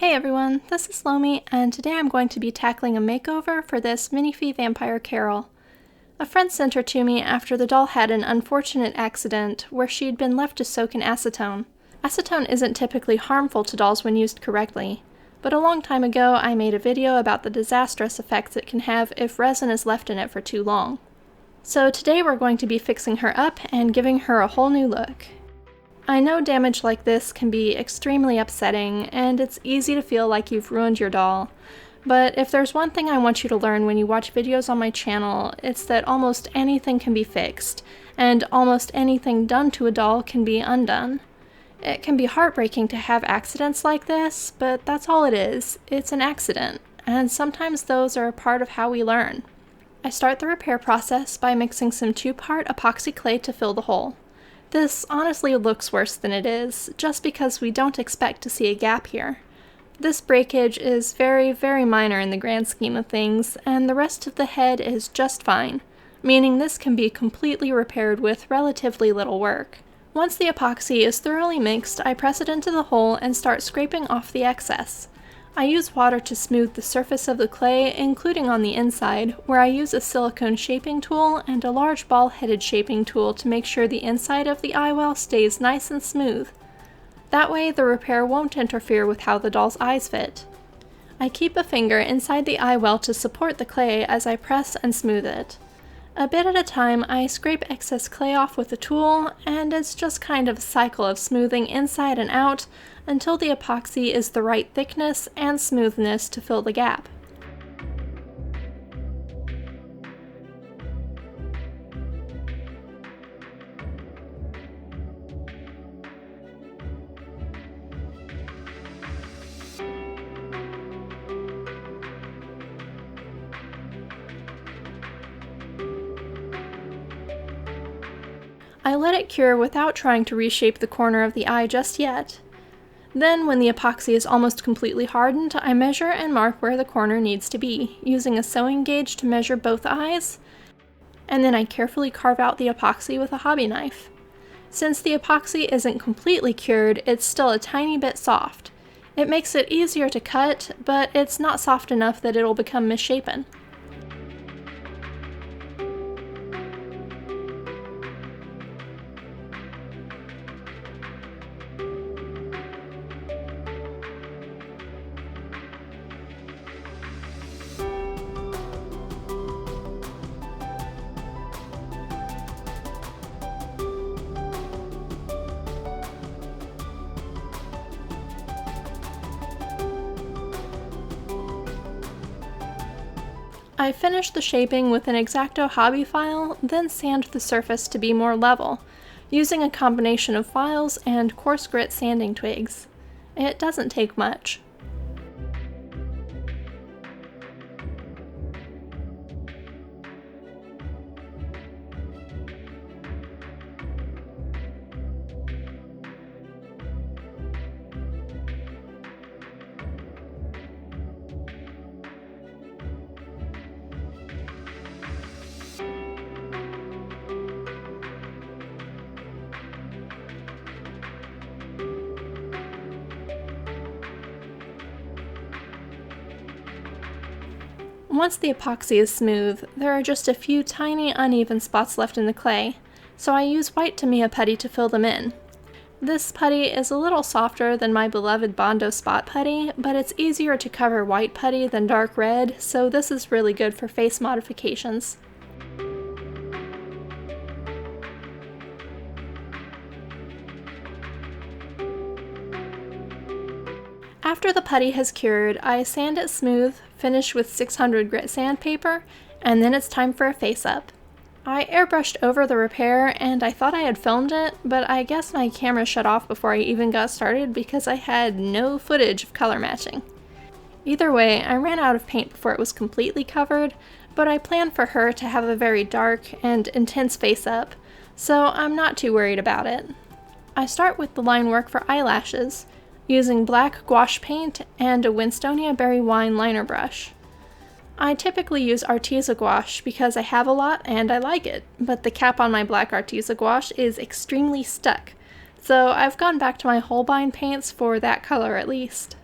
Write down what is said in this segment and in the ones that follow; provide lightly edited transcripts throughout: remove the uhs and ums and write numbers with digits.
Hey everyone, this is Lomi, and today I'm going to be tackling a makeover for this Minifee Vampire Carol. A friend sent her to me after the doll had an unfortunate accident where she'd been left to soak in acetone. Acetone isn't typically harmful to dolls when used correctly, but a long time ago I made a video about the disastrous effects it can have if resin is left in it for too long. So today we're going to be fixing her up and giving her a whole new look. I know damage like this can be extremely upsetting, and it's easy to feel like you've ruined your doll. But if there's one thing I want you to learn when you watch videos on my channel, it's that almost anything can be fixed, and almost anything done to a doll can be undone. It can be heartbreaking to have accidents like this, but that's all it is. It's an accident, and sometimes those are a part of how we learn. I start the repair process by mixing some 2-part epoxy clay to fill the hole. This honestly looks worse than it is, just because we don't expect to see a gap here. This breakage is very, very minor in the grand scheme of things, and the rest of the head is just fine, meaning this can be completely repaired with relatively little work. Once the epoxy is thoroughly mixed, I press it into the hole and start scraping off the excess. I use water to smooth the surface of the clay, including on the inside, where I use a silicone shaping tool and a large ball-headed shaping tool to make sure the inside of the eye well stays nice and smooth. That way the repair won't interfere with how the doll's eyes fit. I keep a finger inside the eye well to support the clay as I press and smooth it. A bit at a time, I scrape excess clay off with a tool, and it's just kind of a cycle of smoothing inside and out until the epoxy is the right thickness and smoothness to fill the gap. I let it cure without trying to reshape the corner of the eye just yet. Then, when the epoxy is almost completely hardened, I measure and mark where the corner needs to be, using a sewing gauge to measure both eyes, and then I carefully carve out the epoxy with a hobby knife. Since the epoxy isn't completely cured, it's still a tiny bit soft. It makes it easier to cut, but it's not soft enough that it'll become misshapen. I finish the shaping with an X-Acto hobby file, then sand the surface to be more level, using a combination of files and coarse grit sanding twigs. It doesn't take much. Once the epoxy is smooth, there are just a few tiny uneven spots left in the clay, so I use white Tamiya putty to fill them in. This putty is a little softer than my beloved Bondo spot putty, but it's easier to cover white putty than dark red, so this is really good for face modifications. After the putty has cured, I sand it smooth, finish with 600 grit sandpaper, and then it's time for a face-up. I airbrushed over the repair, and I thought I had filmed it, but I guess my camera shut off before I even got started because I had no footage of color matching. Either way, I ran out of paint before it was completely covered, but I planned for her to have a very dark and intense face-up, so I'm not too worried about it. I start with the line work for eyelashes, using black gouache paint and a Winstonia Berry Wine liner brush. I typically use Arteza gouache because I have a lot and I like it, but the cap on my black Arteza gouache is extremely stuck, so I've gone back to my Holbein paints for that color at least.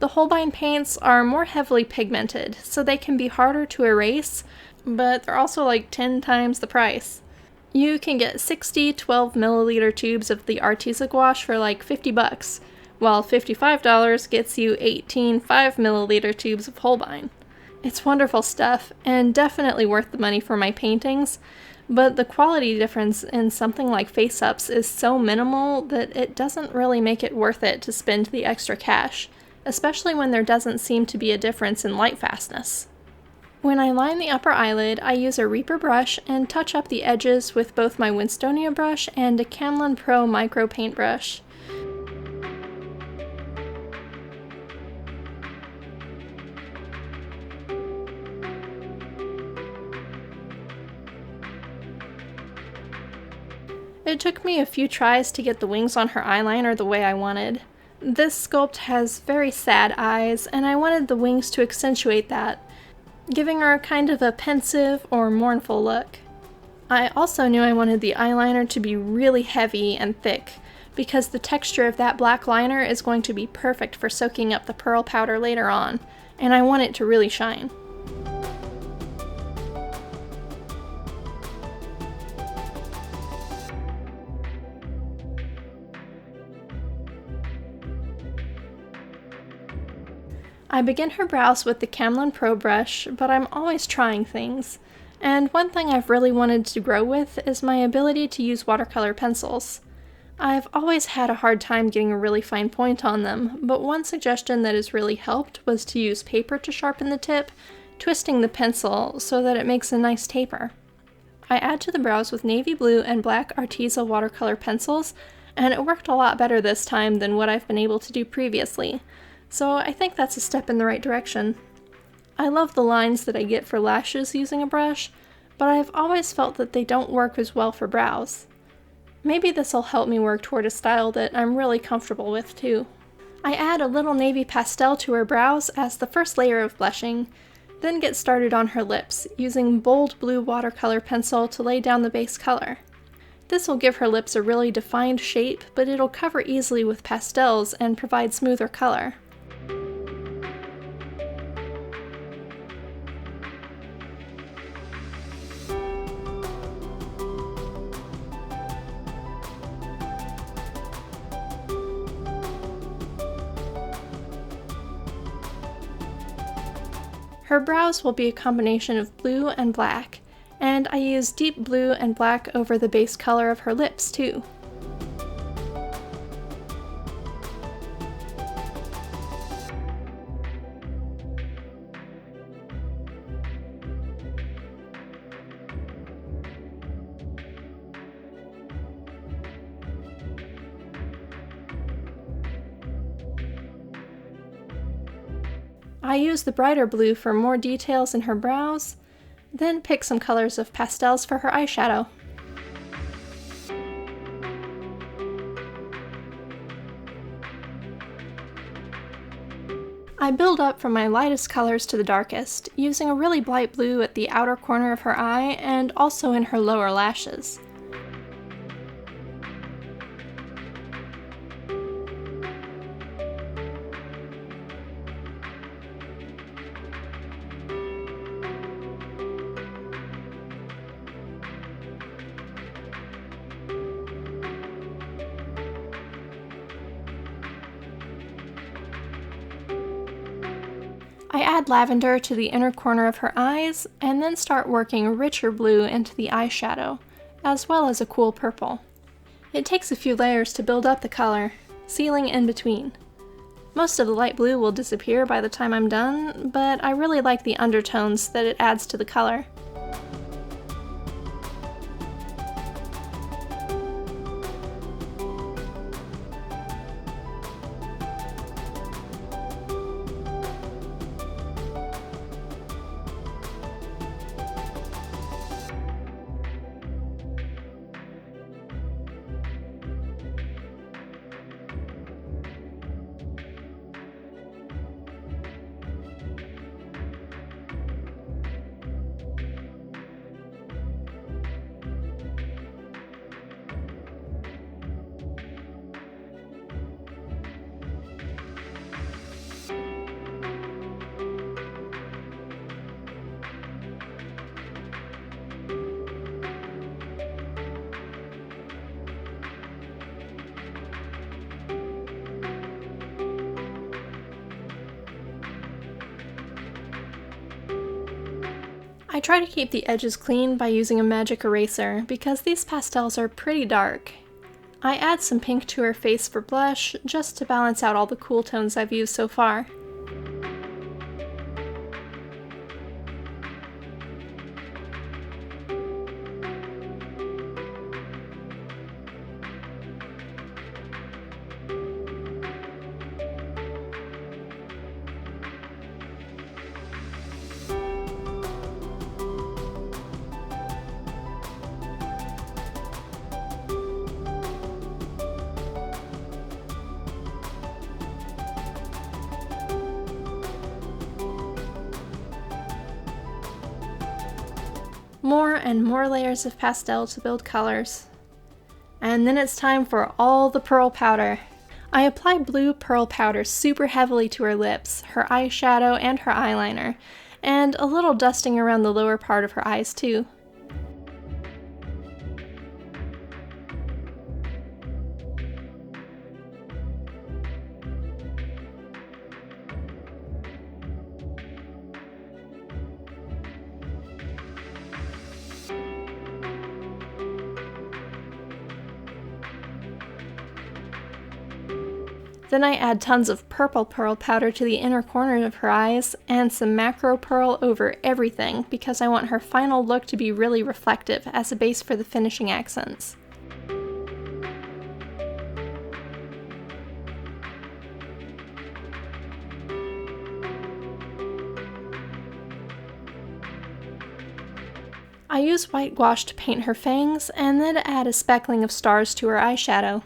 The Holbein paints are more heavily pigmented, so they can be harder to erase, but they're also like 10 times the price. You can get 60 12 milliliter tubes of the Arteza gouache for like $50, while $55 gets you 18 5 milliliter tubes of Holbein. It's wonderful stuff, and definitely worth the money for my paintings, but the quality difference in something like Faceups is so minimal that it doesn't really make it worth it to spend the extra cash, especially when there doesn't seem to be a difference in light fastness. When I line the upper eyelid, I use a Reaper brush and touch up the edges with both my Winstonia brush and a Camlin Pro micro paintbrush. It took me a few tries to get the wings on her eyeliner the way I wanted. This sculpt has very sad eyes, and I wanted the wings to accentuate that, giving her kind of a pensive or mournful look. I also knew I wanted the eyeliner to be really heavy and thick, because the texture of that black liner is going to be perfect for soaking up the pearl powder later on, and I want it to really shine. I begin her brows with the Camlin Pro brush, but I'm always trying things. And one thing I've really wanted to grow with is my ability to use watercolor pencils. I've always had a hard time getting a really fine point on them, but one suggestion that has really helped was to use paper to sharpen the tip, twisting the pencil so that it makes a nice taper. I add to the brows with navy blue and black Arteza watercolor pencils, and it worked a lot better this time than what I've been able to do previously. So I think that's a step in the right direction. I love the lines that I get for lashes using a brush, but I've always felt that they don't work as well for brows. Maybe this will help me work toward a style that I'm really comfortable with too. I add a little navy pastel to her brows as the first layer of blushing, then get started on her lips, using bold blue watercolor pencil to lay down the base color. This will give her lips a really defined shape, but it'll cover easily with pastels and provide smoother color. Her brows will be a combination of blue and black, and I use deep blue and black over the base color of her lips too. I use the brighter blue for more details in her brows, then pick some colors of pastels for her eyeshadow. I build up from my lightest colors to the darkest, using a really bright blue at the outer corner of her eye and also in her lower lashes. I add lavender to the inner corner of her eyes, and then start working a richer blue into the eyeshadow, as well as a cool purple. It takes a few layers to build up the color, sealing in between. Most of the light blue will disappear by the time I'm done, but I really like the undertones that it adds to the color. I try to keep the edges clean by using a magic eraser because these pastels are pretty dark. I add some pink to her face for blush, just to balance out all the cool tones I've used so far. More and more layers of pastel to build colors. And then it's time for all the pearl powder. I apply blue pearl powder super heavily to her lips, her eyeshadow, and her eyeliner, and a little dusting around the lower part of her eyes too. Then I add tons of purple pearl powder to the inner corner of her eyes and some macro pearl over everything because I want her final look to be really reflective as a base for the finishing accents. I use white gouache to paint her fangs and then add a speckling of stars to her eyeshadow.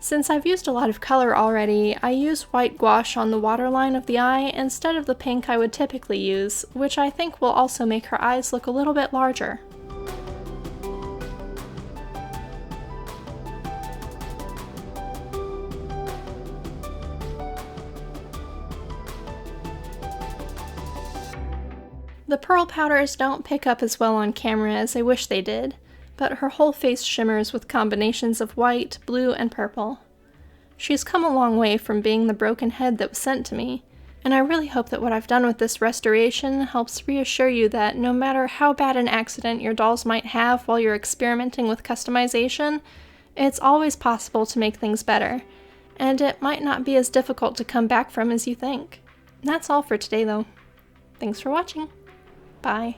Since I've used a lot of color already, I use white gouache on the waterline of the eye instead of the pink I would typically use, which I think will also make her eyes look a little bit larger. The pearl powders don't pick up as well on camera as I wish they did, but her whole face shimmers with combinations of white, blue, and purple. She's come a long way from being the broken head that was sent to me, and I really hope that what I've done with this restoration helps reassure you that no matter how bad an accident your dolls might have while you're experimenting with customization, it's always possible to make things better, and it might not be as difficult to come back from as you think. That's all for today though. Thanks for watching. Bye.